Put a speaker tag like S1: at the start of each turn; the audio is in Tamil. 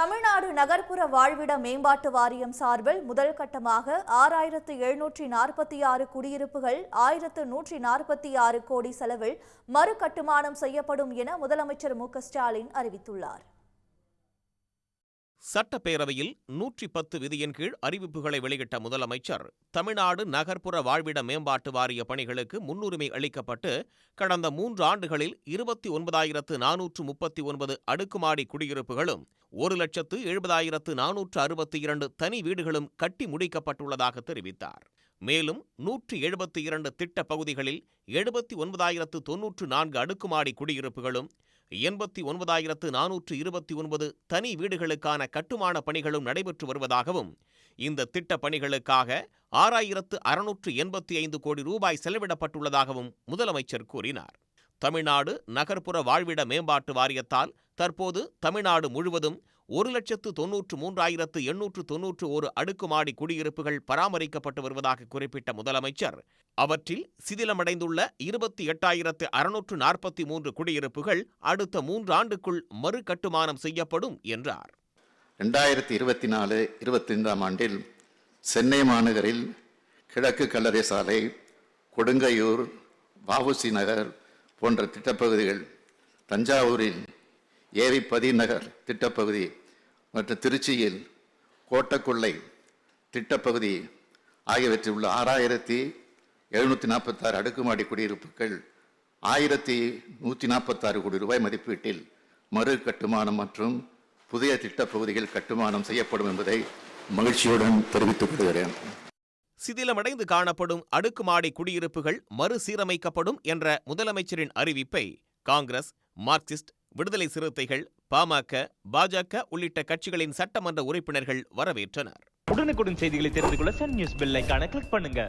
S1: தமிழ்நாடு நகர்ப்புற வாழ்விட மேம்பாட்டு வாரியம் சார்பில் முதல் கட்டமாக 6746 குடியிருப்புகள் 1146 கோடி செலவில் மறு கட்டுமானம் செய்யப்படும் என முதலமைச்சர் மு.க.ஸ்டாலின் அறிவித்துள்ளார்.
S2: சட்டப்பேரவையில் 110 விதியின் கீழ் அறிவிப்புகளை வெளியிட்ட முதலமைச்சர், தமிழ்நாடு நகர்ப்புற வாழ்விட மேம்பாட்டு வாரிய பணிகளுக்கு முன்னுரிமை அளிக்கப்பட்டு கடந்த 3 ஆண்டுகளில் 29,439 அடுக்குமாடி குடியிருப்புகளும் 1,70,462 தனி வீடுகளும் கட்டி முடிக்கப்பட்டுள்ளதாக தெரிவித்தார். மேலும் 172 திட்ட பகுதிகளில் 79,094 அடுக்குமாடி குடியிருப்புகளும் 89,429 தனி வீடுகளுக்கான கட்டுமான பணிகளும் நடைபெற்று வருவதாகவும், இந்த திட்ட பணிகளுக்காக 6,685 கோடி ரூபாய் செலவிடப்பட்டுள்ளதாகவும் முதலமைச்சர் கூறினார். தமிழ்நாடு நகர்ப்புற வாழ்விட மேம்பாட்டு வாரியத்தால் தற்போது தமிழ்நாடு முழுவதும் 1,93,891 அடுக்குமாடி குடியிருப்புகள் பராமரிக்கப்பட்டு வருவதாக குறிப்பிட்ட முதலமைச்சர், அவற்றில் சிதிலமடைந்துள்ள 28,643 குடியிருப்புகள் அடுத்த 3 ஆண்டுக்குள் மறு கட்டுமானம் செய்யப்படும் என்றார்.
S3: 2024-25 ஆண்டில் சென்னை மாநகரில் கிழக்கு கல்லறை சாலை, கொடுங்கையூர், வ.உ.சி. நகர் போன்ற திட்டப்பகுதிகள், தஞ்சாவூரில் ஏவிப்பதி நகர் திட்டப்பகுதி மற்றும் திருச்சியில் கோட்டக்குள்ளை திட்டப்பகுதி ஆகியவற்றில் உள்ள 6,746 அடுக்குமாடி குடியிருப்புகள் 1,146 கோடி ரூபாய் மதிப்பீட்டில் மறு கட்டுமானம் மற்றும் புதிய திட்டப்பகுதிகள் கட்டுமானம் செய்யப்படும் என்பதை மகிழ்ச்சியுடன் தெரிவித்துக் கொள்கிறேன்.
S2: சிதிலமடைந்து காணப்படும் அடுக்குமாடி குடியிருப்புகள் மறுசீரமைக்கப்படும் என்ற முதலமைச்சரின் அறிவிப்பை காங்கிரஸ், மார்க்சிஸ்ட், விடுதலை சிறுத்தைகள், பாமக, பாஜக உள்ளிட்ட கட்சிகளின் சட்டமன்ற உறுப்பினர்கள் வரவேற்றனர்.
S4: உடனுக்குடன் செய்திகளை தெரிந்து கொள்ள சன் நியூஸ் பெல் ஐகானை கிளிக் பண்ணுங்க.